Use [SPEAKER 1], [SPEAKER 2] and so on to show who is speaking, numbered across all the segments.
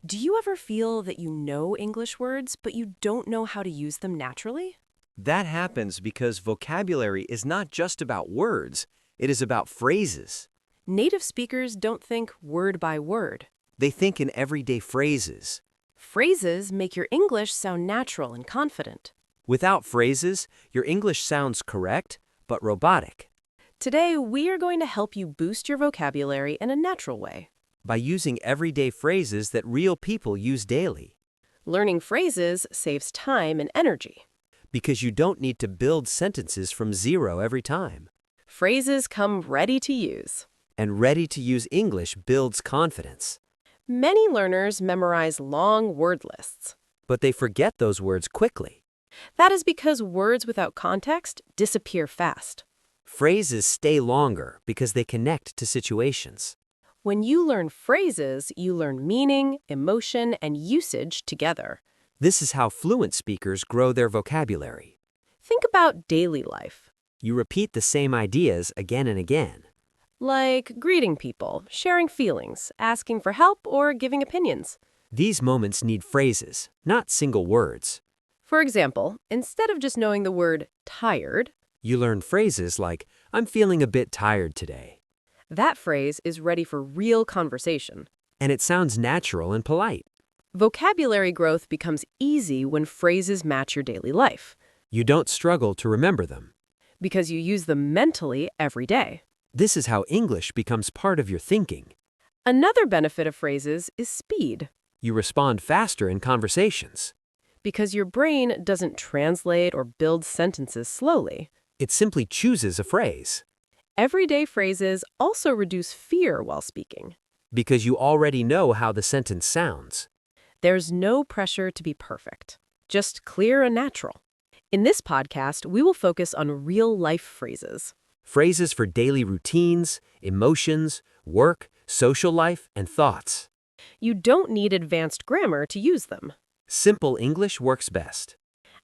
[SPEAKER 1] Do you ever feel that you know English words, but you don't know how to use them naturally?
[SPEAKER 2] That happens because vocabulary is not just about words, it is about phrases.
[SPEAKER 1] Native speakers don't think word by word.
[SPEAKER 2] They think in everyday phrases.
[SPEAKER 1] Phrases make your English sound natural and confident.
[SPEAKER 2] Without phrases, your English sounds correct, but robotic.
[SPEAKER 1] Today, we are going to help you boost your vocabulary in a natural way.
[SPEAKER 2] By using everyday phrases that real people use daily.
[SPEAKER 1] Learning phrases saves time and energy.
[SPEAKER 2] Because you don't need to build sentences from zero every time.
[SPEAKER 1] Phrases come ready to use.
[SPEAKER 2] And ready-to-use English builds confidence.
[SPEAKER 1] Many learners memorize long word lists.
[SPEAKER 2] But they forget those words quickly.
[SPEAKER 1] That is because words without context disappear fast.
[SPEAKER 2] Phrases stay longer because they connect to situations.
[SPEAKER 1] When you learn phrases, you learn meaning, emotion, and usage together.
[SPEAKER 2] This is how fluent speakers grow their vocabulary.
[SPEAKER 1] Think about daily life,
[SPEAKER 2] You repeat the same ideas again and again.
[SPEAKER 1] like greeting people, sharing feelings, asking for help, or giving opinions.
[SPEAKER 2] These moments need phrases, not single words.
[SPEAKER 1] For example, instead of just knowing the word tired,
[SPEAKER 2] You learn phrases like, I'm feeling a bit tired today.
[SPEAKER 1] that phrase is ready for real conversation.
[SPEAKER 2] And it sounds natural and polite.
[SPEAKER 1] Vocabulary growth becomes easy when phrases match your daily life,
[SPEAKER 2] You don't struggle to remember them.
[SPEAKER 1] because you use them mentally every day.
[SPEAKER 2] This is how English becomes part of your thinking.
[SPEAKER 1] Another benefit of phrases is speed,
[SPEAKER 2] You respond faster in conversations.
[SPEAKER 1] because your brain doesn't translate or build sentences slowly.
[SPEAKER 2] It simply chooses a phrase.
[SPEAKER 1] Everyday phrases also reduce fear while speaking.
[SPEAKER 2] Because you already know how the sentence sounds.
[SPEAKER 1] There's no pressure to be perfect, just clear and natural. In this podcast, we will focus on real-life phrases.
[SPEAKER 2] Phrases for daily routines, emotions, work, social life, and thoughts.
[SPEAKER 1] You don't need advanced grammar to use them.
[SPEAKER 2] Simple English works best.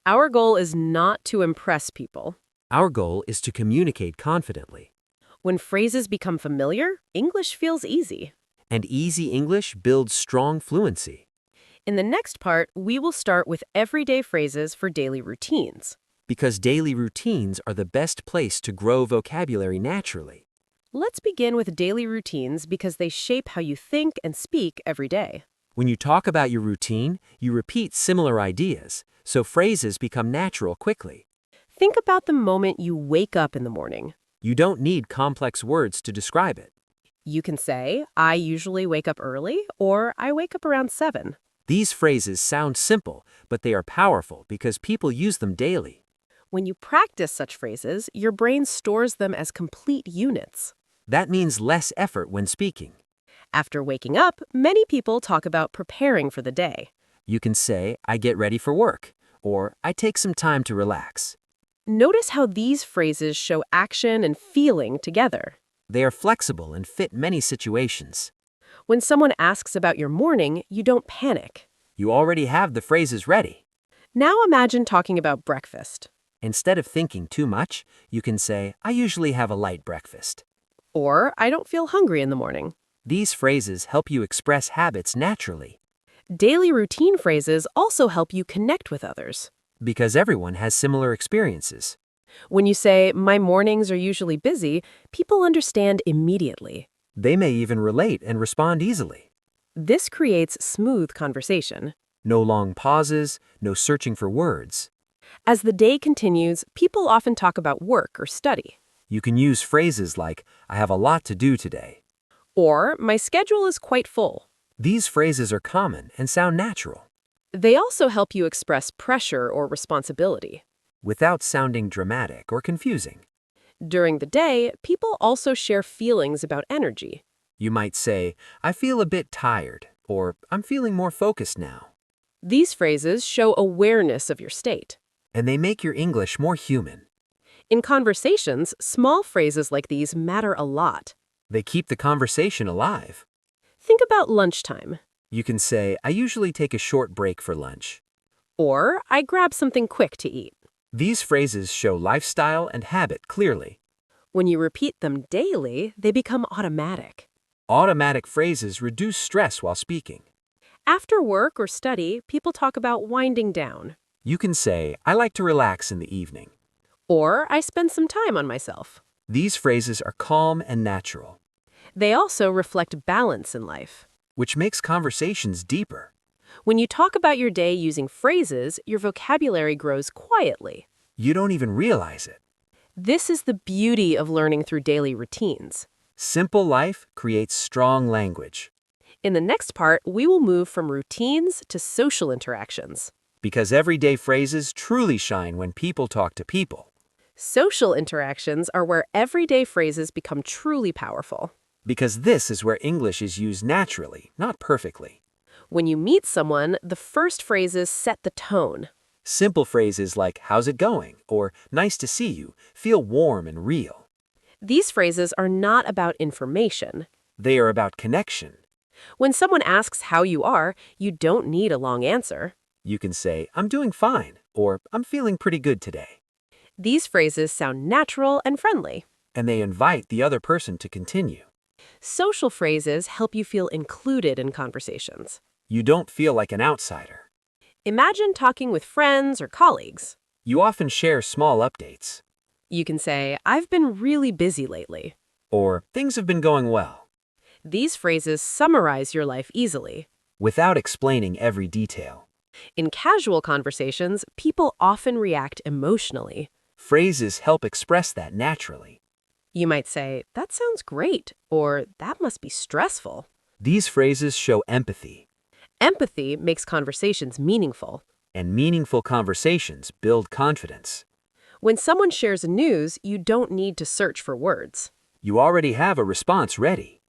[SPEAKER 1] Our goal is not to impress people.
[SPEAKER 2] Our goal is to communicate confidently.
[SPEAKER 1] When phrases become familiar, English feels easy.
[SPEAKER 2] And easy English builds strong fluency.
[SPEAKER 1] In the next part, we will start with everyday phrases for daily routines.
[SPEAKER 2] Because daily routines are the best place to grow vocabulary naturally.
[SPEAKER 1] Let's begin with daily routines because they shape how you think and speak every day.
[SPEAKER 2] When you talk about your routine, you repeat similar ideas, so phrases become natural quickly.
[SPEAKER 1] Think about the moment you wake up in the morning.
[SPEAKER 2] You don't need complex words to describe it.
[SPEAKER 1] You can say, I usually wake up early, or I wake up around 7.
[SPEAKER 2] These phrases sound simple, but they are powerful because people use them daily.
[SPEAKER 1] When you practice such phrases, your brain stores them as complete units.
[SPEAKER 2] That means less effort when speaking.
[SPEAKER 1] After waking up, many people talk about preparing for the day.
[SPEAKER 2] You can say, I get ready for work, or I take some time to relax.
[SPEAKER 1] Notice how these phrases show action and feeling together.
[SPEAKER 2] They are flexible and fit many situations.
[SPEAKER 1] When someone asks about your morning, you don't panic.
[SPEAKER 2] You already have the phrases ready.
[SPEAKER 1] Now imagine talking about breakfast.
[SPEAKER 2] Instead of thinking too much, you can say, I usually have a light breakfast.
[SPEAKER 1] Or, I don't feel hungry in the morning.
[SPEAKER 2] These phrases help you express habits naturally.
[SPEAKER 1] Daily routine phrases also help you connect with others.
[SPEAKER 2] Because everyone has similar experiences.
[SPEAKER 1] When you say, my mornings are usually busy, people understand immediately.
[SPEAKER 2] They may even relate and respond easily.
[SPEAKER 1] This creates smooth conversation.
[SPEAKER 2] No long pauses, no searching for words.
[SPEAKER 1] As the day continues, people often talk about work or study.
[SPEAKER 2] You can use phrases like, I have a lot to do today.
[SPEAKER 1] Or, my schedule is quite full.
[SPEAKER 2] These phrases are common and sound natural.
[SPEAKER 1] They also help you express pressure or responsibility.
[SPEAKER 2] Without sounding dramatic or confusing.
[SPEAKER 1] During the day, people also share feelings about energy.
[SPEAKER 2] You might say, I feel a bit tired, or I'm feeling more focused now.
[SPEAKER 1] These phrases show awareness of your state.
[SPEAKER 2] And they make your English more human.
[SPEAKER 1] In conversations, small phrases like these matter a lot.
[SPEAKER 2] They keep the conversation alive.
[SPEAKER 1] Think about lunchtime.
[SPEAKER 2] You can say, I usually take a short break for lunch.
[SPEAKER 1] Or, I grab something quick to eat.
[SPEAKER 2] These phrases show lifestyle and habit clearly.
[SPEAKER 1] When you repeat them daily, they become automatic.
[SPEAKER 2] Automatic phrases reduce stress while speaking.
[SPEAKER 1] After work or study, people talk about winding down.
[SPEAKER 2] You can say, I like to relax in the evening.
[SPEAKER 1] Or, I spend some time on myself.
[SPEAKER 2] These phrases are calm and natural,
[SPEAKER 1] They also reflect balance in life.
[SPEAKER 2] which makes conversations deeper.
[SPEAKER 1] When you talk about your day using phrases, your vocabulary grows quietly.
[SPEAKER 2] You don't even realize it.
[SPEAKER 1] This is the beauty of learning through daily routines.
[SPEAKER 2] Simple life creates strong language.
[SPEAKER 1] In the next part, we will move from routines to social interactions.
[SPEAKER 2] Because everyday phrases truly shine when people talk to people.
[SPEAKER 1] Social interactions are where everyday phrases become truly powerful.
[SPEAKER 2] Because this is where English is used naturally, not perfectly.
[SPEAKER 1] When you meet someone, the first phrases set the tone.
[SPEAKER 2] Simple phrases like, how's it going? Or, nice to see you, feel warm and real.
[SPEAKER 1] These phrases are not about information.
[SPEAKER 2] They are about connection.
[SPEAKER 1] When someone asks how you are, you don't need a long answer.
[SPEAKER 2] You can say, I'm doing fine, or I'm feeling pretty good today.
[SPEAKER 1] These phrases sound natural and friendly.
[SPEAKER 2] And they invite the other person to continue.
[SPEAKER 1] Social phrases help you feel included in conversations.
[SPEAKER 2] You don't feel like an outsider.
[SPEAKER 1] Imagine talking with friends or colleagues.
[SPEAKER 2] You often share small updates.
[SPEAKER 1] You can say, I've been really busy lately.
[SPEAKER 2] Or, things have been going well.
[SPEAKER 1] These phrases summarize your life easily.
[SPEAKER 2] Without explaining every detail.
[SPEAKER 1] In casual conversations, people often react emotionally.
[SPEAKER 2] Phrases help express that naturally.
[SPEAKER 1] You might say, that sounds great, or that must be stressful.
[SPEAKER 2] These phrases show empathy.
[SPEAKER 1] Empathy makes conversations meaningful.
[SPEAKER 2] And meaningful conversations build confidence.
[SPEAKER 1] When someone shares news, you don't need to search for words.
[SPEAKER 2] You already have a response ready.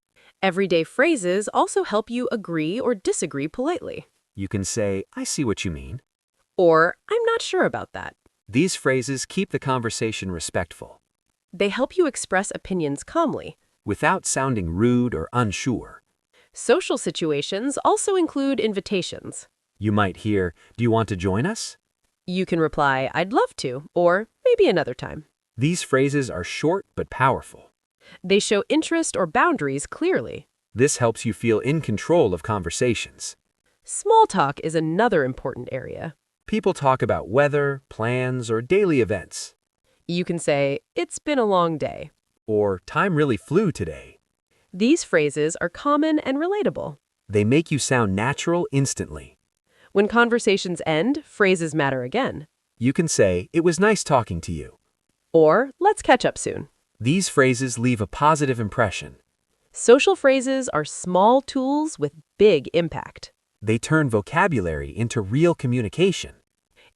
[SPEAKER 1] Everyday phrases also help you agree or disagree politely.
[SPEAKER 2] You can say, I see what you mean.
[SPEAKER 1] Or, I'm not sure about that.
[SPEAKER 2] These phrases keep the conversation respectful,
[SPEAKER 1] They help you express opinions calmly.
[SPEAKER 2] without sounding rude or unsure.
[SPEAKER 1] Social situations also include invitations.
[SPEAKER 2] You might hear, do you want to join us?
[SPEAKER 1] You can reply, I'd love to, or maybe another time.
[SPEAKER 2] These phrases are short but powerful.
[SPEAKER 1] They show interest or boundaries clearly.
[SPEAKER 2] This helps you feel in control of conversations.
[SPEAKER 1] Small talk is another important area.
[SPEAKER 2] People talk about weather, plans, or daily events.
[SPEAKER 1] You can say, it's been a long day.
[SPEAKER 2] Or, time really flew today.
[SPEAKER 1] These phrases are common and relatable.
[SPEAKER 2] They make you sound natural instantly.
[SPEAKER 1] When conversations end, phrases matter again.
[SPEAKER 2] You can say, it was nice talking to you.
[SPEAKER 1] Or, let's catch up soon.
[SPEAKER 2] These phrases leave a positive impression.
[SPEAKER 1] Social phrases are small tools with big impact.
[SPEAKER 2] They turn vocabulary into real communication.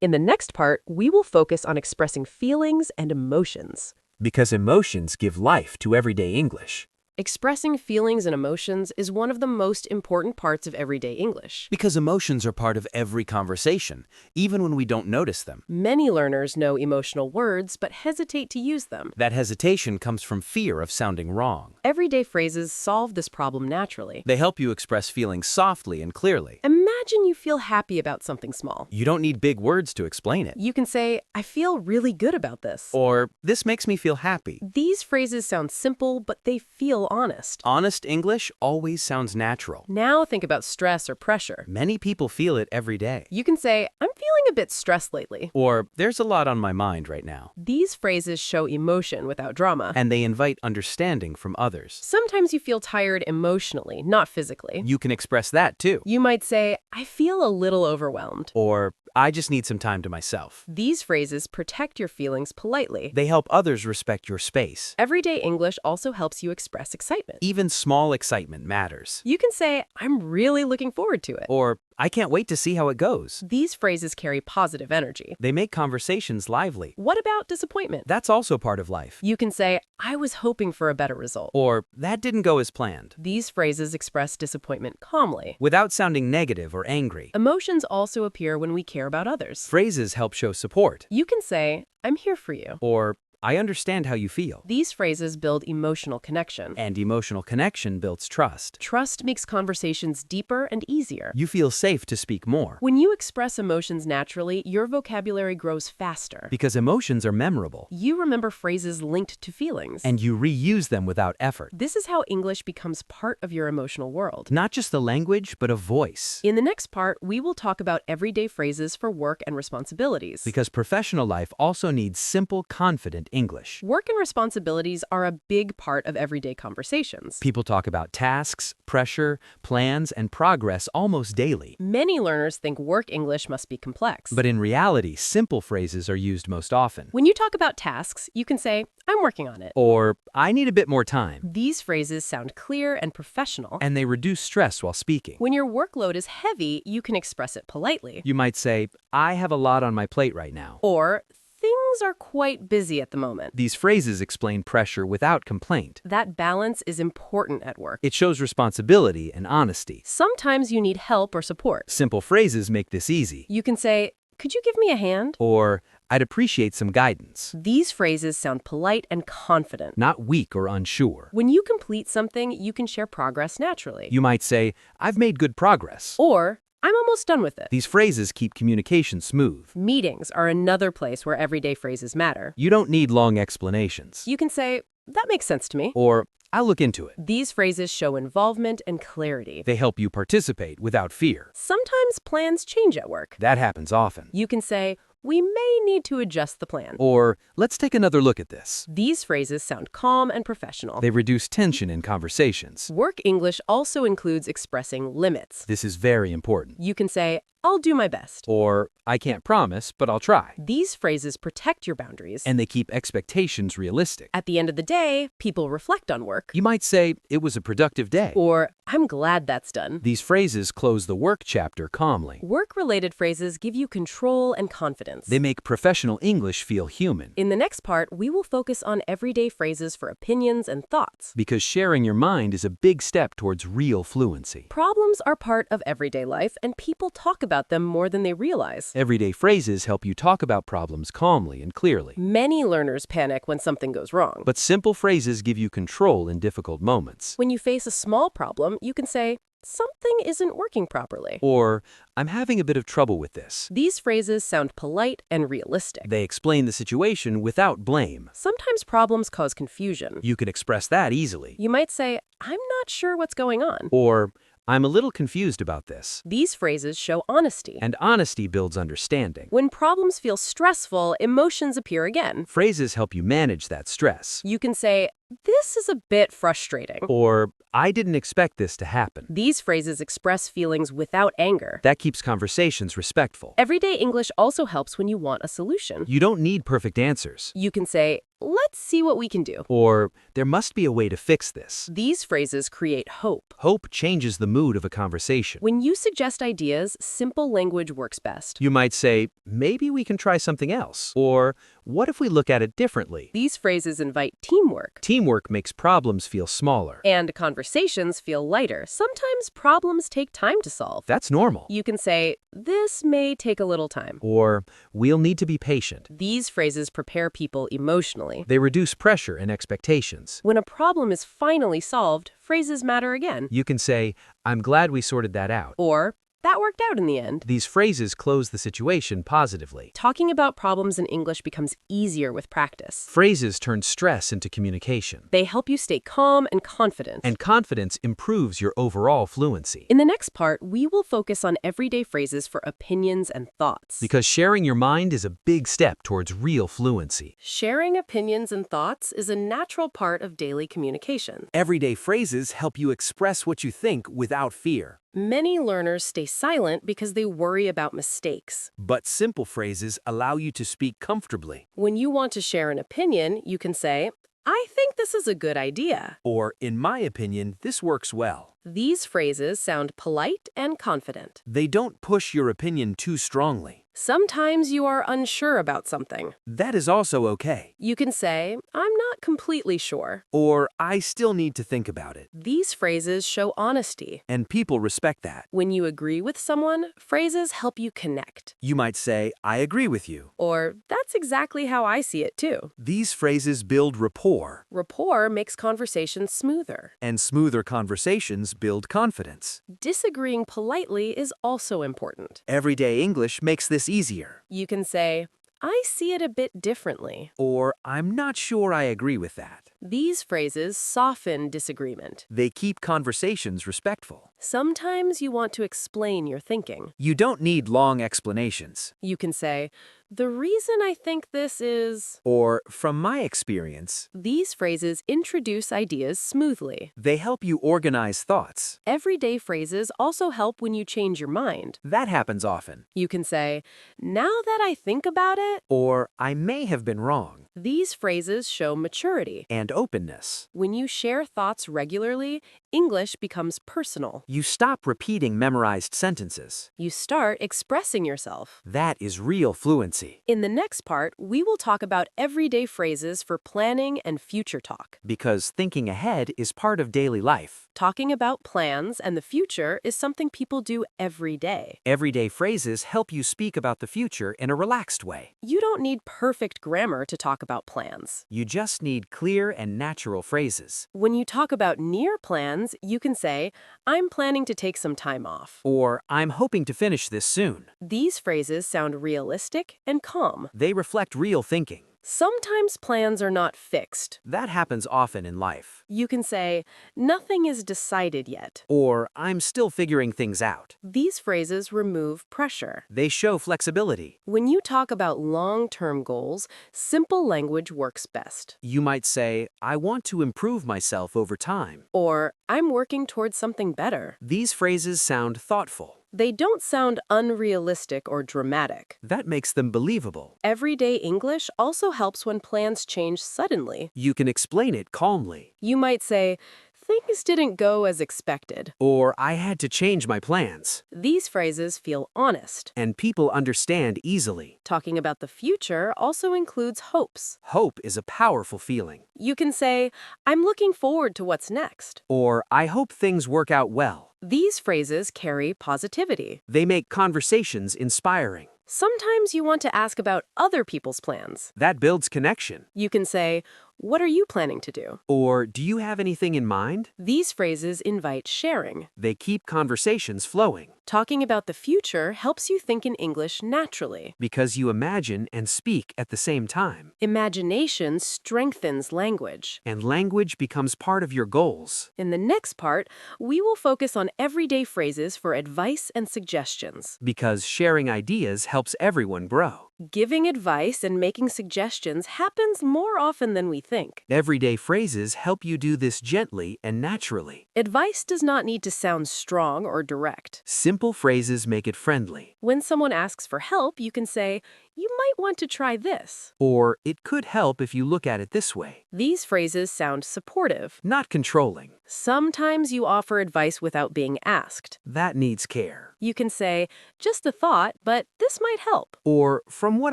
[SPEAKER 1] In the next part, we will focus on expressing feelings and emotions.
[SPEAKER 2] Because emotions give life to everyday English.
[SPEAKER 1] Expressing feelings and emotions is one of the most important parts of everyday English.
[SPEAKER 3] Because emotions are part of every conversation, even when we don't notice them.
[SPEAKER 1] Many learners know emotional words but hesitate to use them.
[SPEAKER 3] That hesitation comes from fear of sounding wrong.
[SPEAKER 1] Everyday phrases solve this problem naturally.
[SPEAKER 3] They help you express feelings softly and clearly.
[SPEAKER 1] Imagine you feel happy about something small.
[SPEAKER 3] You don't need big words to explain it.
[SPEAKER 1] You can say, I feel really good about this.
[SPEAKER 3] Or, this makes me feel happy.
[SPEAKER 1] These phrases sound simple, but they feel honest.
[SPEAKER 3] Honest English always sounds natural.
[SPEAKER 1] Now think about stress or pressure.
[SPEAKER 3] Many people feel it every day.
[SPEAKER 1] You can say, I'm feeling a bit stressed lately.
[SPEAKER 3] Or, there's a lot on my mind right now.
[SPEAKER 1] These phrases show emotion without drama.
[SPEAKER 3] And they invite understanding from others.
[SPEAKER 1] Sometimes you feel tired emotionally, not physically.
[SPEAKER 3] You can express that too.
[SPEAKER 1] You might say, I feel a little overwhelmed.
[SPEAKER 3] Or, I just need some time to myself.
[SPEAKER 1] These phrases protect your feelings politely.
[SPEAKER 3] They help others respect your space.
[SPEAKER 1] Everyday English also helps you express excitement.
[SPEAKER 3] Even small excitement matters.
[SPEAKER 1] You can say, I'm really looking forward to it.
[SPEAKER 3] Or, I can't wait to see how it goes.
[SPEAKER 1] These phrases carry positive energy.
[SPEAKER 3] They make conversations lively.
[SPEAKER 1] What about disappointment?
[SPEAKER 3] That's also part of life.
[SPEAKER 1] You can say, I was hoping for a better result.
[SPEAKER 3] Or, that didn't go as planned.
[SPEAKER 1] These phrases express disappointment calmly.
[SPEAKER 3] Without sounding negative or angry.
[SPEAKER 1] Emotions also appear when we care about others.
[SPEAKER 3] Phrases help show support.
[SPEAKER 1] You can say, I'm here for you.
[SPEAKER 3] Or,
[SPEAKER 2] I understand how you feel.
[SPEAKER 1] These phrases build emotional connection.
[SPEAKER 2] And emotional connection builds trust.
[SPEAKER 1] Trust makes conversations deeper and easier.
[SPEAKER 2] You feel safe to speak more.
[SPEAKER 1] When you express emotions naturally, your vocabulary grows faster.
[SPEAKER 2] Because emotions are memorable.
[SPEAKER 1] You remember phrases linked to feelings.
[SPEAKER 2] And you reuse them without effort.
[SPEAKER 1] This is how English becomes part of your emotional world.
[SPEAKER 2] Not just a language, but a voice.
[SPEAKER 1] In the next part, we will talk about everyday phrases for work and responsibilities.
[SPEAKER 2] Because professional life also needs simple, confident English.
[SPEAKER 1] Work and responsibilities are a big part of everyday conversations.
[SPEAKER 2] People talk about tasks, pressure, plans, and progress almost daily.
[SPEAKER 1] Many learners think work English must be complex.
[SPEAKER 2] But in reality, simple phrases are used most often.
[SPEAKER 1] When you talk about tasks, you can say, I'm working on it.
[SPEAKER 2] Or, I need a bit more time.
[SPEAKER 1] These phrases sound clear and professional.
[SPEAKER 2] And they reduce stress while speaking.
[SPEAKER 1] When your workload is heavy, you can express it politely.
[SPEAKER 2] You might say, I have a lot on my plate right now.
[SPEAKER 1] Or, things are quite busy at the moment.
[SPEAKER 2] These phrases explain pressure without complaint.
[SPEAKER 1] That balance is important at work.
[SPEAKER 2] It shows responsibility and honesty.
[SPEAKER 1] Sometimes you need help or support.
[SPEAKER 2] Simple phrases make this easy.
[SPEAKER 1] You can say, could you give me a hand?
[SPEAKER 2] Or, I'd appreciate some guidance.
[SPEAKER 1] These phrases sound polite and confident.
[SPEAKER 2] Not weak or unsure.
[SPEAKER 1] When you complete something, you can share progress naturally.
[SPEAKER 2] You might say, I've made good progress.
[SPEAKER 1] Or, I'm almost done with it.
[SPEAKER 2] These phrases keep communication smooth.
[SPEAKER 1] Meetings are another place where everyday phrases matter.
[SPEAKER 2] You don't need long explanations.
[SPEAKER 1] You can say, that makes sense to me.
[SPEAKER 2] Or, I'll look into it.
[SPEAKER 1] These phrases show involvement and clarity.
[SPEAKER 2] They help you participate without fear.
[SPEAKER 1] Sometimes plans change at work.
[SPEAKER 2] That happens often.
[SPEAKER 1] You can say, we may need to adjust the plan.
[SPEAKER 2] Or, let's take another look at this.
[SPEAKER 1] These phrases sound calm and professional.
[SPEAKER 2] They reduce tension in conversations.
[SPEAKER 1] Work English also includes expressing limits.
[SPEAKER 2] This is very important.
[SPEAKER 1] You can say, I'll do my best.
[SPEAKER 2] Or, I can't promise, but I'll try.
[SPEAKER 1] These phrases protect your boundaries.
[SPEAKER 2] And they keep expectations realistic.
[SPEAKER 1] At the end of the day, people reflect on work.
[SPEAKER 2] You might say, it was a productive day.
[SPEAKER 1] Or, I'm glad that's done.
[SPEAKER 2] These phrases close the work chapter calmly.
[SPEAKER 1] Work-related phrases give you control and confidence.
[SPEAKER 2] They make professional English feel human.
[SPEAKER 1] In the next part, we will focus on everyday phrases for opinions and thoughts.
[SPEAKER 2] Because sharing your mind is a big step towards real fluency.
[SPEAKER 1] Problems are part of everyday life, and people talk about them more than they realize.
[SPEAKER 2] Everyday phrases help you talk about problems calmly and clearly.
[SPEAKER 1] Many learners panic when something goes wrong.
[SPEAKER 2] But simple phrases give you control in difficult moments.
[SPEAKER 1] When you face a small problem, you can say, something isn't working properly.
[SPEAKER 2] Or, I'm having a bit of trouble with this.
[SPEAKER 1] These phrases sound polite and realistic.
[SPEAKER 2] They explain the situation without blame.
[SPEAKER 1] Sometimes problems cause confusion.
[SPEAKER 2] You can express that easily.
[SPEAKER 1] You might say, I'm not sure what's going on.
[SPEAKER 2] Or, I'm a little confused about this.
[SPEAKER 1] These phrases show honesty.
[SPEAKER 2] And honesty builds understanding.
[SPEAKER 1] When problems feel stressful, emotions appear again.
[SPEAKER 2] Phrases help you manage that stress.
[SPEAKER 1] You can say, this is a bit frustrating.
[SPEAKER 2] Or, I didn't expect this to happen.
[SPEAKER 1] These phrases express feelings without anger.
[SPEAKER 2] That keeps conversations respectful.
[SPEAKER 1] Everyday English also helps when you want a solution.
[SPEAKER 2] You don't need perfect answers.
[SPEAKER 1] You can say, let's see what we can do.
[SPEAKER 2] Or, there must be a way to fix this.
[SPEAKER 1] These phrases create hope.
[SPEAKER 2] Hope changes the mood of a conversation.
[SPEAKER 1] When you suggest ideas, simple language works best.
[SPEAKER 2] You might say, maybe we can try something else. Or, what if we look at it differently?
[SPEAKER 1] These phrases invite teamwork.
[SPEAKER 2] Teamwork makes problems feel smaller.
[SPEAKER 1] And conversations feel lighter. Sometimes problems take time to solve.
[SPEAKER 2] That's normal.
[SPEAKER 1] You can say, this may take a little time.
[SPEAKER 2] Or, we'll need to be patient.
[SPEAKER 1] These phrases prepare people emotionally.
[SPEAKER 2] They reduce pressure and expectations.
[SPEAKER 1] When a problem is finally solved, phrases matter again.
[SPEAKER 2] You can say, I'm glad we sorted that out.
[SPEAKER 1] Or, that worked out in the end.
[SPEAKER 2] These phrases close the situation positively.
[SPEAKER 1] Talking about problems in English becomes easier with practice.
[SPEAKER 2] Phrases turn stress into communication.
[SPEAKER 1] They help you stay calm and confident.
[SPEAKER 2] And confidence improves your overall fluency.
[SPEAKER 1] In the next part, we will focus on everyday phrases for opinions and thoughts.
[SPEAKER 2] Because sharing your mind is a big step towards real fluency.
[SPEAKER 1] Sharing opinions and thoughts is a natural part of daily communication.
[SPEAKER 3] Everyday phrases help you express what you think without fear.
[SPEAKER 1] Many learners stay silent because they worry about mistakes.
[SPEAKER 3] But simple phrases allow you to speak comfortably.
[SPEAKER 1] When you want to share an opinion, you can say, I think this is a good idea.
[SPEAKER 3] Or, in my opinion, this works well.
[SPEAKER 1] These phrases sound polite and confident.
[SPEAKER 3] They don't push your opinion too strongly.
[SPEAKER 1] Sometimes you are unsure about something.
[SPEAKER 3] That is also okay.
[SPEAKER 1] You can say, I'm not completely sure.
[SPEAKER 3] Or, I still need to think about it.
[SPEAKER 1] These phrases show honesty.
[SPEAKER 3] And people respect that.
[SPEAKER 1] When you agree with someone, phrases help you connect.
[SPEAKER 3] You might say, I agree with you.
[SPEAKER 1] Or, that's exactly how I see it too.
[SPEAKER 3] These phrases build rapport.
[SPEAKER 1] Rapport makes conversations smoother.
[SPEAKER 3] And smoother conversations build confidence.
[SPEAKER 1] Disagreeing politely is also important.
[SPEAKER 3] Everyday English makes this easier.
[SPEAKER 1] You can say, I see it a bit differently.
[SPEAKER 3] Or, I'm not sure I agree with that.
[SPEAKER 1] These phrases soften disagreement.
[SPEAKER 3] They keep conversations respectful.
[SPEAKER 1] Sometimes you want to explain your thinking.
[SPEAKER 3] You don't need long explanations.
[SPEAKER 1] You can say, the reason I think this is...
[SPEAKER 3] Or, from my experience,
[SPEAKER 1] These phrases introduce ideas smoothly.
[SPEAKER 3] they help you organize thoughts.
[SPEAKER 1] Everyday phrases also help when you change your mind.
[SPEAKER 3] That happens often.
[SPEAKER 1] You can say, now that I think about it...
[SPEAKER 3] Or, I may have been wrong.
[SPEAKER 1] These phrases show maturity.
[SPEAKER 3] And openness.
[SPEAKER 1] When you share thoughts regularly, English becomes personal.
[SPEAKER 3] You stop repeating memorized sentences.
[SPEAKER 1] You start expressing yourself.
[SPEAKER 3] That is real fluency.
[SPEAKER 1] In the next part, we will talk about everyday phrases for planning and future talk.
[SPEAKER 3] Because thinking ahead is part of daily life.
[SPEAKER 1] Talking about plans and the future is something people do every day.
[SPEAKER 3] Everyday phrases help you speak about the future in a relaxed way.
[SPEAKER 1] You don't need perfect grammar to talk about plans.
[SPEAKER 3] You just need clear and natural phrases.
[SPEAKER 1] When you talk about near plans, you can say, I'm planning to take some time off.
[SPEAKER 3] Or, I'm hoping to finish this soon.
[SPEAKER 1] These phrases sound realistic and calm.
[SPEAKER 3] They reflect real thinking.
[SPEAKER 1] Sometimes plans are not fixed.
[SPEAKER 3] That happens often in life.
[SPEAKER 1] You can say, nothing is decided yet.
[SPEAKER 3] Or, I'm still figuring things out.
[SPEAKER 1] These phrases remove pressure.
[SPEAKER 3] They show flexibility.
[SPEAKER 1] When you talk about long-term goals, simple language works best.
[SPEAKER 3] You might say, I want to improve myself over time.
[SPEAKER 1] Or, I'm working towards something better.
[SPEAKER 3] These phrases sound thoughtful.
[SPEAKER 1] They don't sound unrealistic or dramatic.
[SPEAKER 3] That makes them believable.
[SPEAKER 1] Everyday English also helps when plans change suddenly.
[SPEAKER 3] You can explain it calmly.
[SPEAKER 1] You might say, things didn't go as expected.
[SPEAKER 3] Or, I had to change my plans.
[SPEAKER 1] These phrases feel honest.
[SPEAKER 3] And people understand easily.
[SPEAKER 1] Talking about the future also includes hopes.
[SPEAKER 3] Hope is a powerful feeling.
[SPEAKER 1] You can say, I'm looking forward to what's next.
[SPEAKER 3] Or, I hope things work out well.
[SPEAKER 1] These phrases carry positivity.
[SPEAKER 3] They make conversations inspiring.
[SPEAKER 1] Sometimes you want to ask about other people's plans.
[SPEAKER 3] That builds connection.
[SPEAKER 1] You can say, what are you planning to do?
[SPEAKER 3] Or, do you have anything in mind?
[SPEAKER 1] These phrases invite sharing.
[SPEAKER 3] They keep conversations flowing.
[SPEAKER 1] Talking about the future helps you think in English naturally.
[SPEAKER 3] Because you imagine and speak at the same time.
[SPEAKER 1] Imagination strengthens language.
[SPEAKER 3] And language becomes part of your goals.
[SPEAKER 1] In the next part, we will focus on everyday phrases for advice and suggestions.
[SPEAKER 3] Because sharing ideas helps everyone grow.
[SPEAKER 1] Giving advice and making suggestions happens more often than we think.
[SPEAKER 3] Everyday phrases help you do this gently and naturally.
[SPEAKER 1] Advice does not need to sound strong or direct.
[SPEAKER 3] Simple phrases make it friendly.
[SPEAKER 1] When someone asks for help, you can say, you might want to try this.
[SPEAKER 3] Or, it could help if you look at it this way.
[SPEAKER 1] These phrases sound supportive.
[SPEAKER 3] Not controlling.
[SPEAKER 1] Sometimes you offer advice without being asked.
[SPEAKER 3] That needs care.
[SPEAKER 1] You can say, just a thought, but this might help.
[SPEAKER 3] Or, from what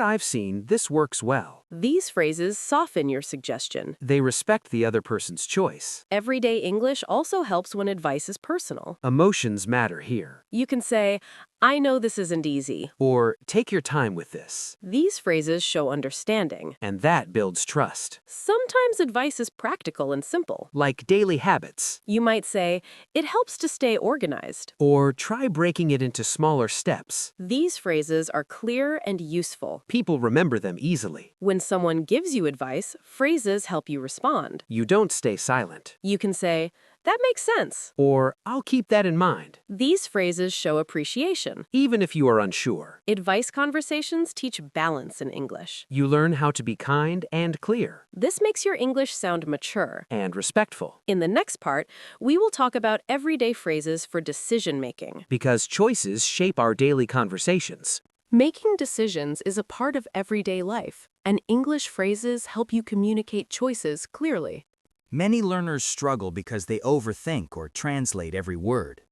[SPEAKER 3] I've seen, this works well.
[SPEAKER 1] These phrases soften your suggestion.
[SPEAKER 3] They respect the other person's choice.
[SPEAKER 1] Everyday English also helps when advice is personal.
[SPEAKER 3] Emotions matter here.
[SPEAKER 1] You can say, I know this isn't easy.
[SPEAKER 3] Or, take your time with this.
[SPEAKER 1] These phrases show understanding.
[SPEAKER 3] And that builds trust.
[SPEAKER 1] Sometimes advice is practical and simple.
[SPEAKER 3] Like daily habits.
[SPEAKER 1] You might say, it helps to stay organized.
[SPEAKER 3] Or, try breaking it into smaller steps.
[SPEAKER 1] These phrases are clear and useful.
[SPEAKER 3] People remember them easily.
[SPEAKER 1] When someone gives you advice, phrases help you respond.
[SPEAKER 3] You don't stay silent.
[SPEAKER 1] You can say, that makes sense.
[SPEAKER 3] Or, I'll keep that in mind.
[SPEAKER 1] These phrases show appreciation.
[SPEAKER 3] Even if you are unsure.
[SPEAKER 1] Advice conversations teach balance in English.
[SPEAKER 3] You learn how to be kind and clear.
[SPEAKER 1] This makes your English sound mature.
[SPEAKER 3] And respectful.
[SPEAKER 1] In the next part, we will talk about everyday phrases for decision-making.
[SPEAKER 3] Because choices shape our daily conversations.
[SPEAKER 1] Making decisions is a part of everyday life, and English phrases help you communicate choices clearly.
[SPEAKER 4] Many learners struggle because they overthink or translate every word.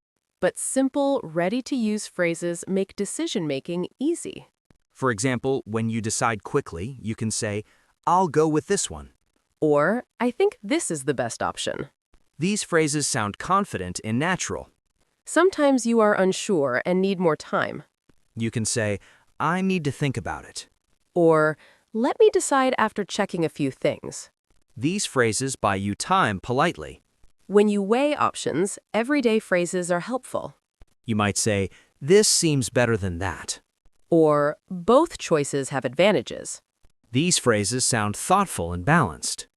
[SPEAKER 1] But simple, ready-to-use phrases make decision-making easy.
[SPEAKER 4] For example, when you decide quickly, you can say, I'll go with this one.
[SPEAKER 1] Or, I think this is the best option.
[SPEAKER 4] These phrases sound confident and natural.
[SPEAKER 1] Sometimes you are unsure and need more time.
[SPEAKER 4] You can say, I need to think about it.
[SPEAKER 1] Or, let me decide after checking a few things.
[SPEAKER 4] These phrases buy you time politely.
[SPEAKER 1] When you weigh options, everyday phrases are helpful.
[SPEAKER 4] You might say, this seems better than that.
[SPEAKER 1] Or, both choices have advantages.
[SPEAKER 4] These phrases sound thoughtful and balanced.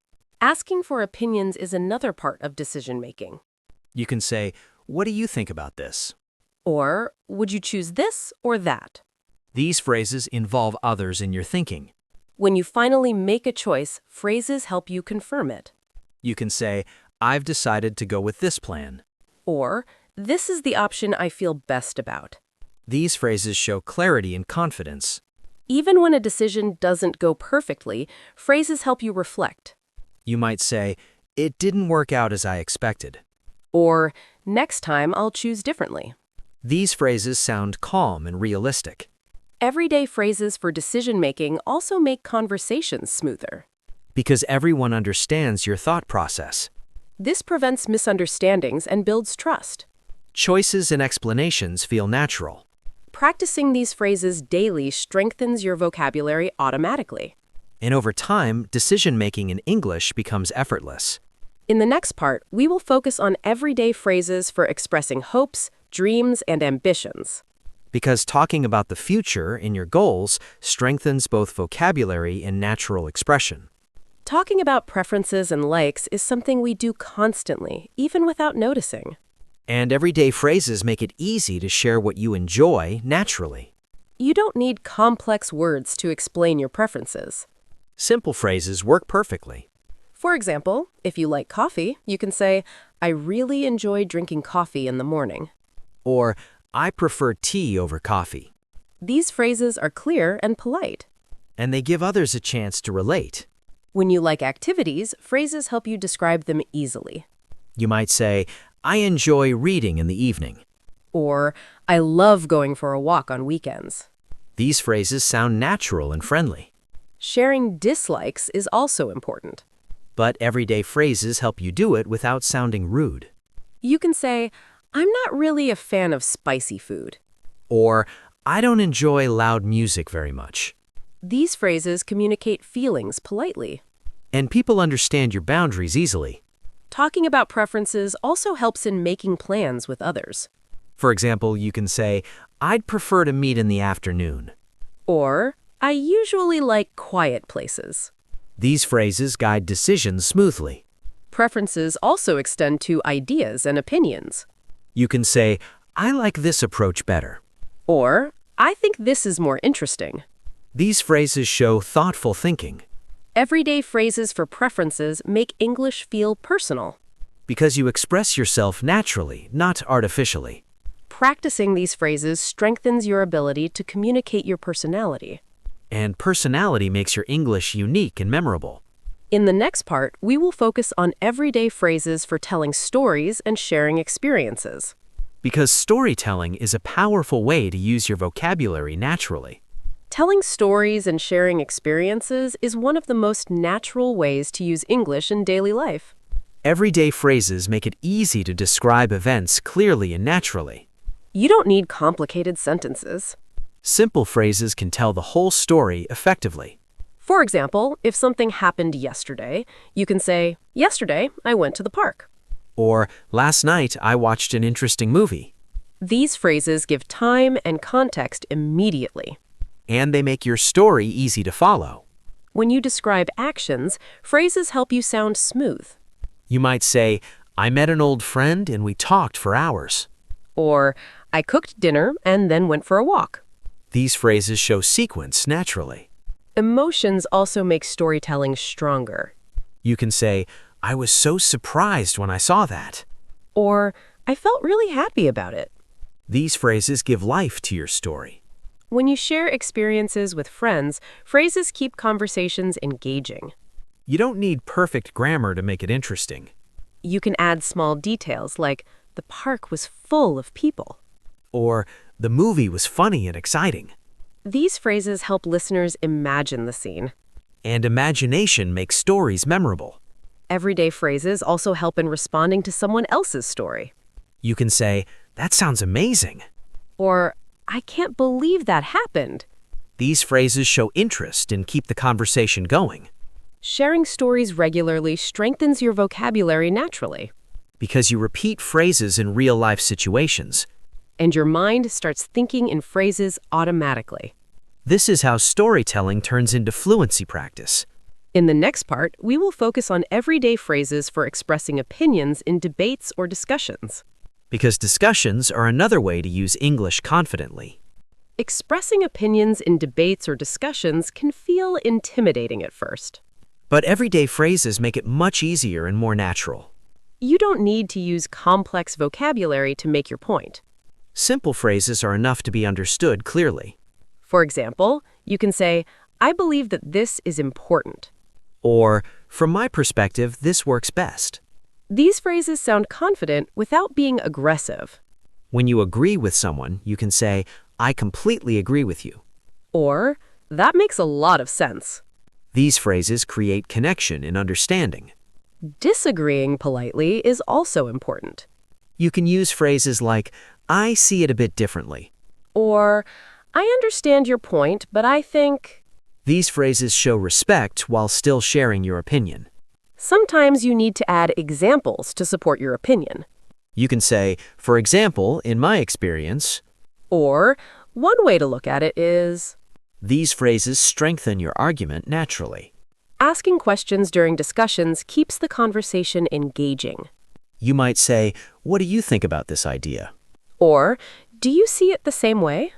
[SPEAKER 1] Asking for opinions is another part of decision-making.
[SPEAKER 4] You can say, what do you think about this?
[SPEAKER 1] Or, would you choose this or that?
[SPEAKER 4] These phrases involve others in your thinking.
[SPEAKER 1] When you finally make a choice, phrases help you confirm it.
[SPEAKER 4] You can say, I've decided to go with this plan.
[SPEAKER 1] Or, this is the option I feel best about.
[SPEAKER 4] These phrases show clarity and confidence.
[SPEAKER 1] Even when a decision doesn't go perfectly, phrases help you reflect.
[SPEAKER 4] You might say, it didn't work out as I expected.
[SPEAKER 1] Or, next time I'll choose differently.
[SPEAKER 4] These phrases sound calm and realistic.
[SPEAKER 1] Everyday phrases for decision-making also make conversations smoother.
[SPEAKER 4] Because everyone understands your thought process.
[SPEAKER 1] This prevents misunderstandings and builds trust.
[SPEAKER 4] Choices and explanations feel natural.
[SPEAKER 1] Practicing these phrases daily strengthens your vocabulary automatically.
[SPEAKER 4] And over time, decision-making in English becomes effortless.
[SPEAKER 1] In the next part, we will focus on everyday phrases for expressing hopes, dreams, and ambitions.
[SPEAKER 4] Because talking about the future and your goals strengthens both vocabulary and natural expression.
[SPEAKER 1] Talking about preferences and likes is something we do constantly, even without noticing.
[SPEAKER 4] And everyday phrases make it easy to share what you enjoy naturally.
[SPEAKER 1] You don't need complex words to explain your preferences.
[SPEAKER 4] Simple phrases work perfectly.
[SPEAKER 1] For example, if you like coffee, you can say, I really enjoy drinking coffee in the morning.
[SPEAKER 4] Or, I prefer tea over coffee.
[SPEAKER 1] These phrases are clear and polite.
[SPEAKER 4] And they give others a chance to relate.
[SPEAKER 1] When you like activities, phrases help you describe them easily.
[SPEAKER 4] You might say, I enjoy reading in the evening.
[SPEAKER 1] Or, I love going for a walk on weekends.
[SPEAKER 4] These phrases sound natural and friendly.
[SPEAKER 1] Sharing dislikes is also important.
[SPEAKER 4] But everyday phrases help you do it without sounding rude.
[SPEAKER 1] You can say, I'm not really a fan of spicy food.
[SPEAKER 4] Or, I don't enjoy loud music very much.
[SPEAKER 1] These phrases communicate feelings politely.
[SPEAKER 4] And people understand your boundaries easily.
[SPEAKER 1] Talking about preferences also helps in making plans with others.
[SPEAKER 4] For example, you can say, I'd prefer to meet in the afternoon.
[SPEAKER 1] Or, I usually like quiet places.
[SPEAKER 4] These phrases guide decisions smoothly.
[SPEAKER 1] Preferences also extend to ideas and opinions.
[SPEAKER 4] You can say, I like this approach better.
[SPEAKER 1] Or, I think this is more interesting.
[SPEAKER 4] These phrases show thoughtful thinking.
[SPEAKER 1] Everyday phrases for preferences make English feel personal.
[SPEAKER 4] Because you express yourself naturally, not artificially.
[SPEAKER 1] Practicing these phrases strengthens your ability to communicate your personality.
[SPEAKER 4] And personality makes your English unique and memorable.
[SPEAKER 1] In the next part, we will focus on everyday phrases for telling stories and sharing experiences.
[SPEAKER 4] Because storytelling is a powerful way to use your vocabulary naturally.
[SPEAKER 1] Telling stories and sharing experiences is one of the most natural ways to use English in daily life.
[SPEAKER 4] Everyday phrases make it easy to describe events clearly and naturally.
[SPEAKER 1] You don't need complicated sentences.
[SPEAKER 4] Simple phrases can tell the whole story effectively.
[SPEAKER 1] For example, if something happened yesterday, you can say, yesterday I went to the park.
[SPEAKER 4] Or, last night I watched an interesting movie.
[SPEAKER 1] These phrases give time and context immediately.
[SPEAKER 4] And they make your story easy to follow.
[SPEAKER 1] When you describe actions, phrases help you sound smooth.
[SPEAKER 4] You might say, I met an old friend and we talked for hours.
[SPEAKER 1] Or, I cooked dinner and then went for a walk.
[SPEAKER 4] These phrases show sequence naturally.
[SPEAKER 1] Emotions also make storytelling stronger.
[SPEAKER 4] You can say, I was so surprised when I saw that.
[SPEAKER 1] Or, I felt really happy about it.
[SPEAKER 4] These phrases give life to your story.
[SPEAKER 1] When you share experiences with friends, phrases keep conversations engaging.
[SPEAKER 4] You don't need perfect grammar to make it interesting.
[SPEAKER 1] You can add small details like, the park was full of people.
[SPEAKER 4] Or, the movie was funny and exciting.
[SPEAKER 1] These phrases help listeners imagine the scene.
[SPEAKER 4] And imagination makes stories memorable.
[SPEAKER 1] Everyday phrases also help in responding to someone else's story.
[SPEAKER 4] You can say, "That sounds amazing."
[SPEAKER 1] Or, I can't believe that happened.
[SPEAKER 4] These phrases show interest and keep the conversation going.
[SPEAKER 1] Sharing stories regularly strengthens your vocabulary naturally.
[SPEAKER 4] Because you repeat phrases in real-life situations.
[SPEAKER 1] And your mind starts thinking in phrases automatically.
[SPEAKER 4] This is how storytelling turns into fluency practice.
[SPEAKER 1] In the next part, we will focus on everyday phrases for expressing opinions in debates or discussions.
[SPEAKER 4] Because discussions are another way to use English confidently.
[SPEAKER 1] Expressing opinions in debates or discussions can feel intimidating at first.
[SPEAKER 4] But everyday phrases make it much easier and more natural.
[SPEAKER 1] You don't need to use complex vocabulary to make your point.
[SPEAKER 4] Simple phrases are enough to be understood clearly.
[SPEAKER 1] For example, you can say, I believe that this is important.
[SPEAKER 4] Or, from my perspective, this works best.
[SPEAKER 1] These phrases sound confident without being aggressive.
[SPEAKER 4] When you agree with someone, you can say, I completely agree with you.
[SPEAKER 1] Or, that makes a lot of sense.
[SPEAKER 4] These phrases create connection and understanding.
[SPEAKER 1] Disagreeing politely is also important.
[SPEAKER 4] You can use phrases like, I see it a bit differently.
[SPEAKER 1] Or, I understand your point, but I think...
[SPEAKER 4] These phrases show respect while still sharing your opinion.
[SPEAKER 1] Sometimes you need to add examples to support your opinion.
[SPEAKER 4] You can say, for example, in my experience.
[SPEAKER 1] Or, one way to look at it is...
[SPEAKER 4] These phrases strengthen your argument naturally.
[SPEAKER 1] Asking questions during discussions keeps the conversation engaging.
[SPEAKER 4] You might say, what do you think about this idea?
[SPEAKER 1] Or, do you see it the same way?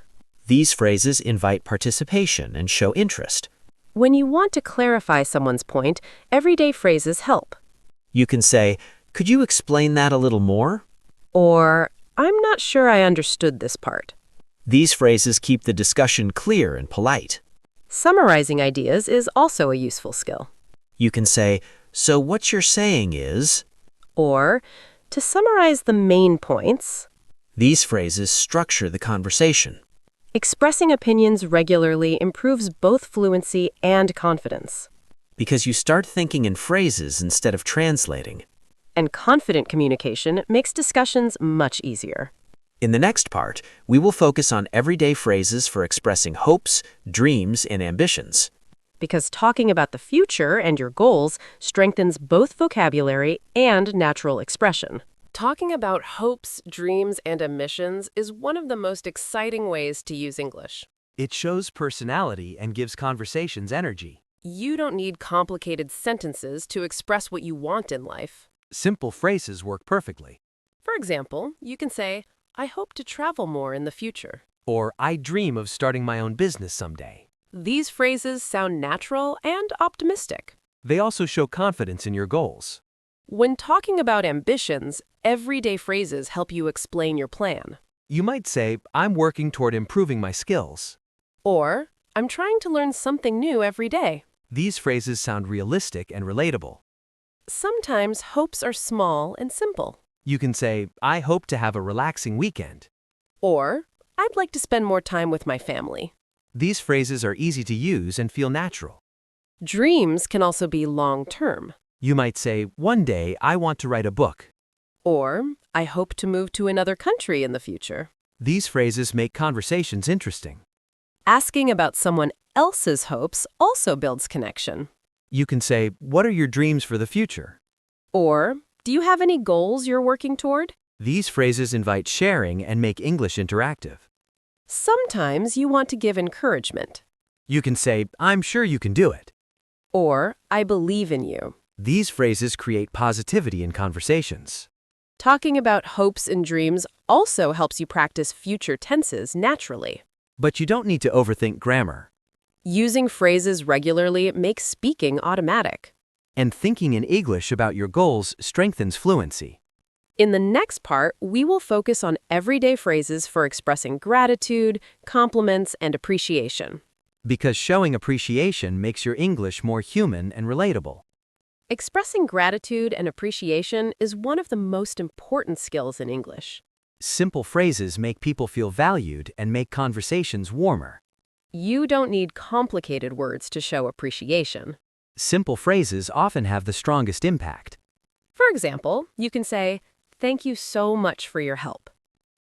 [SPEAKER 4] These phrases invite participation and show interest.
[SPEAKER 1] When you want to clarify someone's point, everyday phrases help.
[SPEAKER 4] You can say, could you explain that a little more?
[SPEAKER 1] Or, I'm not sure I understood this part.
[SPEAKER 4] These phrases keep the discussion clear and polite.
[SPEAKER 1] Summarizing ideas is also a useful skill.
[SPEAKER 4] You can say, so what you're saying is...
[SPEAKER 1] Or, to summarize the main points...
[SPEAKER 4] These phrases structure the conversation.
[SPEAKER 1] Expressing opinions regularly improves both fluency and confidence.
[SPEAKER 4] Because you start thinking in phrases instead of translating.
[SPEAKER 1] And confident communication makes discussions much easier.
[SPEAKER 4] In the next part, we will focus on everyday phrases for expressing hopes, dreams, and ambitions.
[SPEAKER 1] Because talking about the future and your goals strengthens both vocabulary and natural expression. Talking about hopes, dreams, and ambitions is one of the most exciting ways to use English.
[SPEAKER 3] It shows personality and gives conversations energy.
[SPEAKER 1] You don't need complicated sentences to express what you want in life.
[SPEAKER 3] Simple phrases work perfectly.
[SPEAKER 1] For example, you can say, I hope to travel more in the future.
[SPEAKER 3] Or, I dream of starting my own business someday.
[SPEAKER 1] These phrases sound natural and optimistic.
[SPEAKER 3] They also show confidence in your goals.
[SPEAKER 1] When talking about ambitions, everyday phrases help you explain your plan.
[SPEAKER 3] You might say, I'm working toward improving my skills.
[SPEAKER 1] Or, I'm trying to learn something new every day.
[SPEAKER 3] These phrases sound realistic and relatable.
[SPEAKER 1] Sometimes hopes are small and simple.
[SPEAKER 3] You can say, I hope to have a relaxing weekend.
[SPEAKER 1] Or, I'd like to spend more time with my family.
[SPEAKER 3] These phrases are easy to use and feel natural.
[SPEAKER 1] Dreams can also be long-term.
[SPEAKER 3] You might say, one day I want to write a book.
[SPEAKER 1] Or, I hope to move to another country in the future.
[SPEAKER 3] These phrases make conversations interesting.
[SPEAKER 1] Asking about someone else's hopes also builds connection.
[SPEAKER 3] You can say, what are your dreams for the future?
[SPEAKER 1] Or, do you have any goals you're working toward?
[SPEAKER 3] These phrases invite sharing and make English interactive.
[SPEAKER 1] Sometimes you want to give encouragement.
[SPEAKER 3] You can say, I'm sure you can do it.
[SPEAKER 1] Or, I believe in you.
[SPEAKER 3] These phrases create positivity in conversations.
[SPEAKER 1] Talking about hopes and dreams also helps you practice future tenses naturally.
[SPEAKER 3] But you don't need to overthink grammar.
[SPEAKER 1] Using phrases regularly makes speaking automatic.
[SPEAKER 3] And thinking in English about your goals strengthens fluency.
[SPEAKER 1] In the next part, we will focus on everyday phrases for expressing gratitude, compliments, and appreciation.
[SPEAKER 3] Because showing appreciation makes your English more human and relatable.
[SPEAKER 1] Expressing gratitude and appreciation is one of the most important skills in English.
[SPEAKER 3] Simple phrases make people feel valued and make conversations warmer.
[SPEAKER 1] You don't need complicated words to show appreciation.
[SPEAKER 2] Simple phrases often have the strongest impact.
[SPEAKER 1] For example, you can say, "Thank you so much for your help."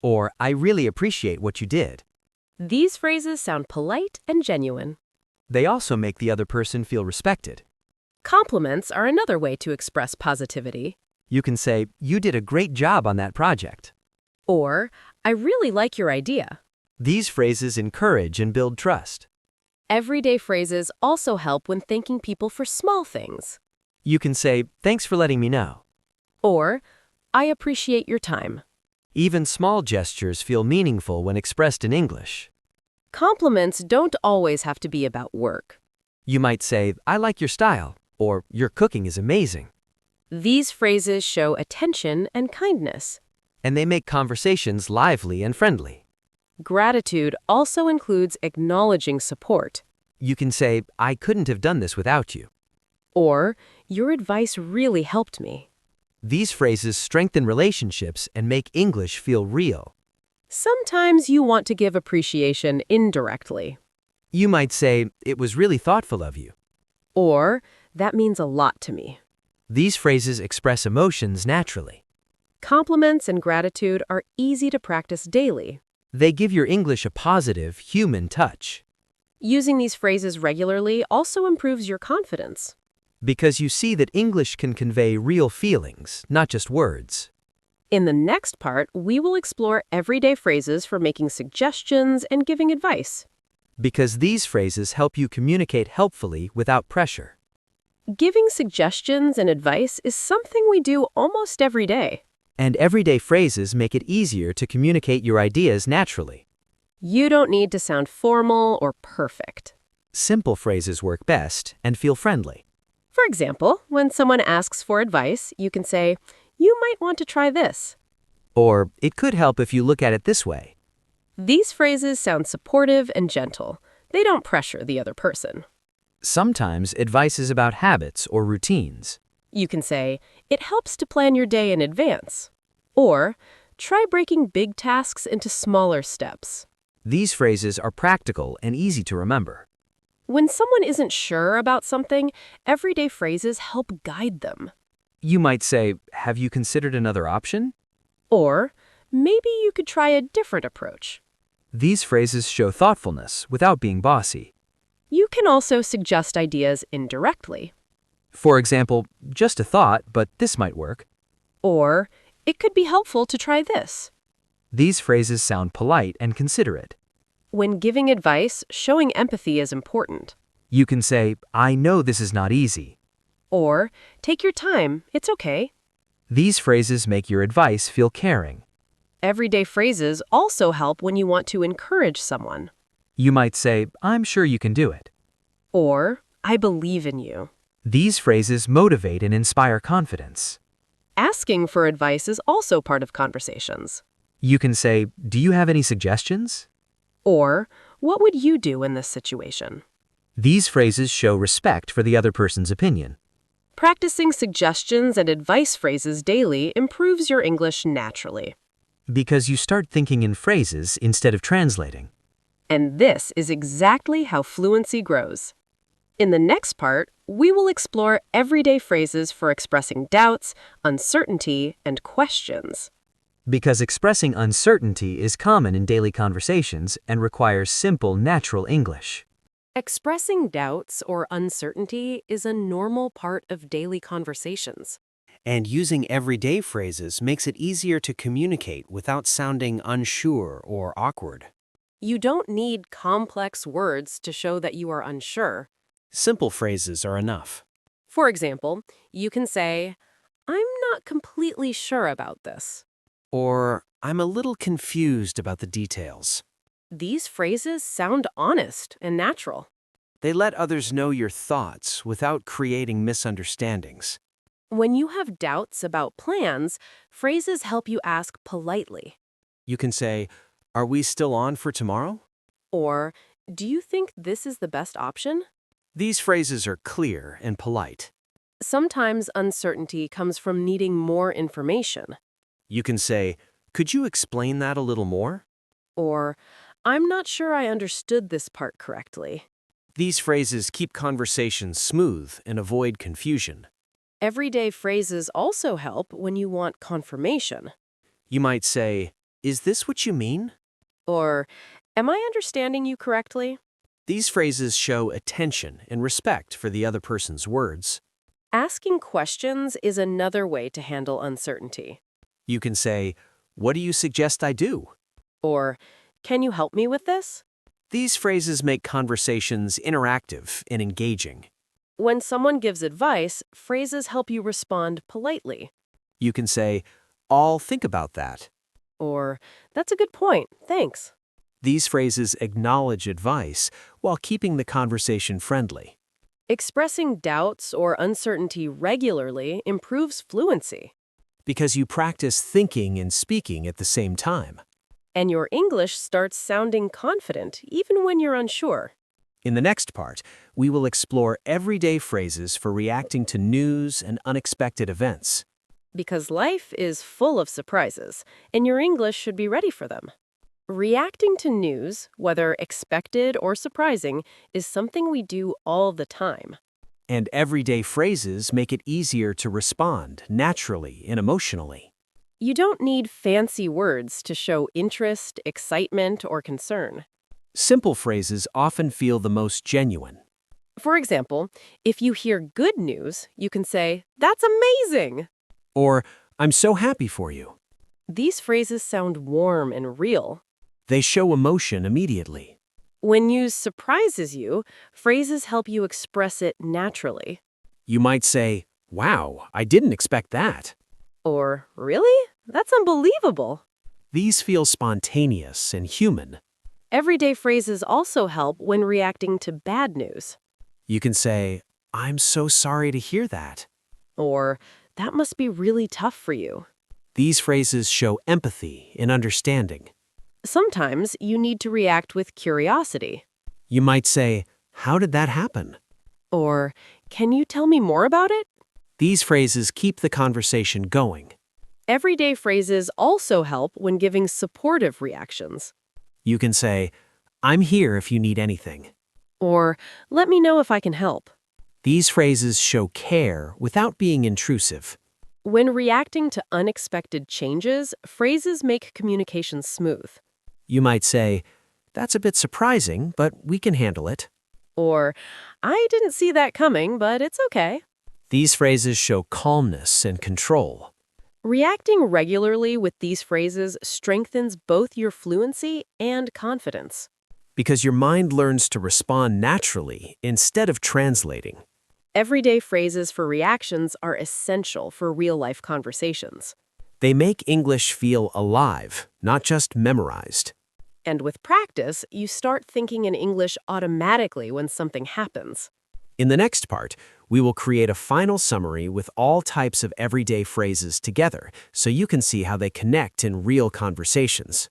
[SPEAKER 2] Or, I really appreciate what you did.
[SPEAKER 1] These phrases sound polite and genuine.
[SPEAKER 2] They also make the other person feel respected.
[SPEAKER 1] Compliments are another way to express positivity.
[SPEAKER 2] You can say, you did a great job on that project.
[SPEAKER 1] Or, "I really like your idea."
[SPEAKER 2] These phrases encourage and build trust.
[SPEAKER 1] Everyday phrases also help when thanking people for small things.
[SPEAKER 2] You can say, thanks for letting me know.
[SPEAKER 1] Or, "I appreciate your time."
[SPEAKER 2] Even small gestures feel meaningful when expressed in English.
[SPEAKER 1] Compliments don't always have to be about work.
[SPEAKER 2] You might say, I like your style, or your cooking is amazing.
[SPEAKER 1] These phrases show attention and kindness.
[SPEAKER 2] And they make conversations lively and friendly.
[SPEAKER 1] Gratitude also includes acknowledging support.
[SPEAKER 2] You can say, I couldn't have done this without you.
[SPEAKER 1] Or, "Your advice really helped me."
[SPEAKER 2] These phrases strengthen relationships and make English feel real.
[SPEAKER 1] Sometimes you want to give appreciation indirectly.
[SPEAKER 2] You might say, it was really thoughtful of you.
[SPEAKER 1] Or, "That means a lot to me."
[SPEAKER 2] These phrases express emotions naturally.
[SPEAKER 1] Compliments and gratitude are easy to practice daily.
[SPEAKER 2] They give your English a positive, human touch.
[SPEAKER 1] Using these phrases regularly also improves your confidence.
[SPEAKER 2] Because you see that English can convey real feelings, not just words.
[SPEAKER 1] In the next part, we will explore everyday phrases for making suggestions and giving advice.
[SPEAKER 2] Because these phrases help you communicate helpfully without pressure.
[SPEAKER 1] Giving suggestions and advice is something we do almost every day.
[SPEAKER 2] And everyday phrases make it easier to communicate your ideas naturally.
[SPEAKER 1] You don't need to sound formal or perfect.
[SPEAKER 2] Simple phrases work best and feel friendly.
[SPEAKER 1] For example, when someone asks for advice, you can say, "You might want to try this."
[SPEAKER 2] Or, it could help if you look at it this way.
[SPEAKER 1] These phrases sound supportive and gentle. They don't pressure the other person.
[SPEAKER 2] Sometimes advice is about habits or routines.
[SPEAKER 1] You can say, "It helps to plan your day in advance." Or, "Try breaking big tasks into smaller steps."
[SPEAKER 2] These phrases are practical and easy to remember.
[SPEAKER 1] When someone isn't sure about something, everyday phrases help guide them.
[SPEAKER 2] You might say, have you considered another option?
[SPEAKER 1] Or, "Maybe you could try a different approach."
[SPEAKER 2] These phrases show thoughtfulness without being bossy.
[SPEAKER 1] You can also suggest ideas indirectly.
[SPEAKER 2] For example, just a thought, but this might work.
[SPEAKER 1] Or, "It could be helpful to try this."
[SPEAKER 2] These phrases sound polite and considerate.
[SPEAKER 1] When giving advice, showing empathy is important.
[SPEAKER 2] You can say, I know this is not easy.
[SPEAKER 1] Or, "Take your time, it's okay."
[SPEAKER 2] These phrases make your advice feel caring.
[SPEAKER 1] Everyday phrases also help when you want to encourage someone.
[SPEAKER 2] You might say, I'm sure you can do it.
[SPEAKER 1] Or, "I believe in you."
[SPEAKER 2] These phrases motivate and inspire confidence.
[SPEAKER 1] Asking for advice is also part of conversations.
[SPEAKER 2] You can say, do you have any suggestions?
[SPEAKER 1] Or, "What would you do in this situation?"
[SPEAKER 2] These phrases show respect for the other person's opinion.
[SPEAKER 1] Practicing suggestions and advice phrases daily improves your English naturally.
[SPEAKER 2] Because you start thinking in phrases instead of translating.
[SPEAKER 1] And this is exactly how fluency grows. In the next part, we will explore everyday phrases for expressing doubts, uncertainty, and questions.
[SPEAKER 2] Because expressing uncertainty is common in daily conversations and requires simple, natural English.
[SPEAKER 1] Expressing doubts or uncertainty is a normal part of daily conversations.
[SPEAKER 5] And using everyday phrases makes it easier to communicate without sounding unsure or awkward.
[SPEAKER 1] You don't need complex words to show that you are unsure.
[SPEAKER 5] Simple phrases are enough.
[SPEAKER 1] For example, you can say, "I'm not completely sure about this."
[SPEAKER 5] Or, I'm a little confused about the details.
[SPEAKER 1] These phrases sound honest and natural.
[SPEAKER 5] They let others know your thoughts without creating misunderstandings.
[SPEAKER 1] When you have doubts about plans, phrases help you ask politely.
[SPEAKER 5] You can say, are we still on for tomorrow?
[SPEAKER 1] Or, "Do you think this is the best option?"
[SPEAKER 5] These phrases are clear and polite.
[SPEAKER 1] Sometimes uncertainty comes from needing more information.
[SPEAKER 5] You can say, could you explain that a little more?
[SPEAKER 1] Or, I'm not sure I understood this part correctly.
[SPEAKER 5] These phrases keep conversations smooth and avoid confusion.
[SPEAKER 1] Everyday phrases also help when you want confirmation.
[SPEAKER 5] You might say, "Is this what you mean?"
[SPEAKER 1] Or, am I understanding you correctly?
[SPEAKER 5] These phrases show attention and respect for the other person's words.
[SPEAKER 1] Asking questions is another way to handle uncertainty.
[SPEAKER 5] You can say, "What do you suggest I do?"
[SPEAKER 1] Or, can you help me with this?
[SPEAKER 5] These phrases make conversations interactive and engaging.
[SPEAKER 1] When someone gives advice, phrases help you respond politely.
[SPEAKER 5] You can say, "I'll think about that."
[SPEAKER 1] Or, that's a good point, thanks.
[SPEAKER 5] These phrases acknowledge advice while keeping the conversation friendly.
[SPEAKER 1] Expressing doubts or uncertainty regularly improves fluency.
[SPEAKER 5] Because you practice thinking and speaking at the same time.
[SPEAKER 1] And your English starts sounding confident even when you're unsure.
[SPEAKER 5] In the next part, we will explore everyday phrases for reacting to news and unexpected events.
[SPEAKER 1] Because life is full of surprises, and your English should be ready for them. Reacting to news, whether expected or surprising, is something we do all the time.
[SPEAKER 5] And everyday phrases make it easier to respond naturally and emotionally.
[SPEAKER 1] You don't need fancy words to show interest, excitement, or concern.
[SPEAKER 5] Simple phrases often feel the most genuine.
[SPEAKER 1] For example, if you hear good news, you can say, "That's amazing!"
[SPEAKER 5] Or, "I'm so happy for you."
[SPEAKER 1] These phrases sound warm and real.
[SPEAKER 5] They show emotion immediately.
[SPEAKER 1] When news surprises you, phrases help you express it naturally.
[SPEAKER 5] You might say, "Wow, I didn't expect that."
[SPEAKER 1] Or, "Really? That's unbelievable."
[SPEAKER 5] These feel spontaneous and human.
[SPEAKER 1] Everyday phrases also help when reacting to bad news.
[SPEAKER 5] You can say, "I'm so sorry to hear that."
[SPEAKER 1] Or, "That must be really tough for you."
[SPEAKER 5] These phrases show empathy and understanding.
[SPEAKER 1] Sometimes you need to react with curiosity.
[SPEAKER 5] You might say, "How did that happen?"
[SPEAKER 1] Or, "Can you tell me more about it?"
[SPEAKER 5] These phrases keep the conversation going.
[SPEAKER 1] Everyday phrases also help when giving supportive reactions.
[SPEAKER 5] You can say, "I'm here if you need anything."
[SPEAKER 1] Or, "Let me know if I can help."
[SPEAKER 5] These phrases show care without being intrusive.
[SPEAKER 1] When reacting to unexpected changes, phrases make communication smooth.
[SPEAKER 5] You might say, "That's a bit surprising, but we can handle it."
[SPEAKER 1] Or, "I didn't see that coming, but it's okay."
[SPEAKER 5] These phrases show calmness and control.
[SPEAKER 1] Reacting regularly with these phrases strengthens both your fluency and confidence.
[SPEAKER 5] Because your mind learns to respond naturally instead of translating.
[SPEAKER 1] Everyday phrases for reactions are essential for real-life conversations.
[SPEAKER 5] They make English feel alive, not just memorized.
[SPEAKER 1] And with practice, you start thinking in English automatically when something happens.
[SPEAKER 5] In the next part, we will create a final summary with all types of everyday phrases together so you can see how they connect in real conversations.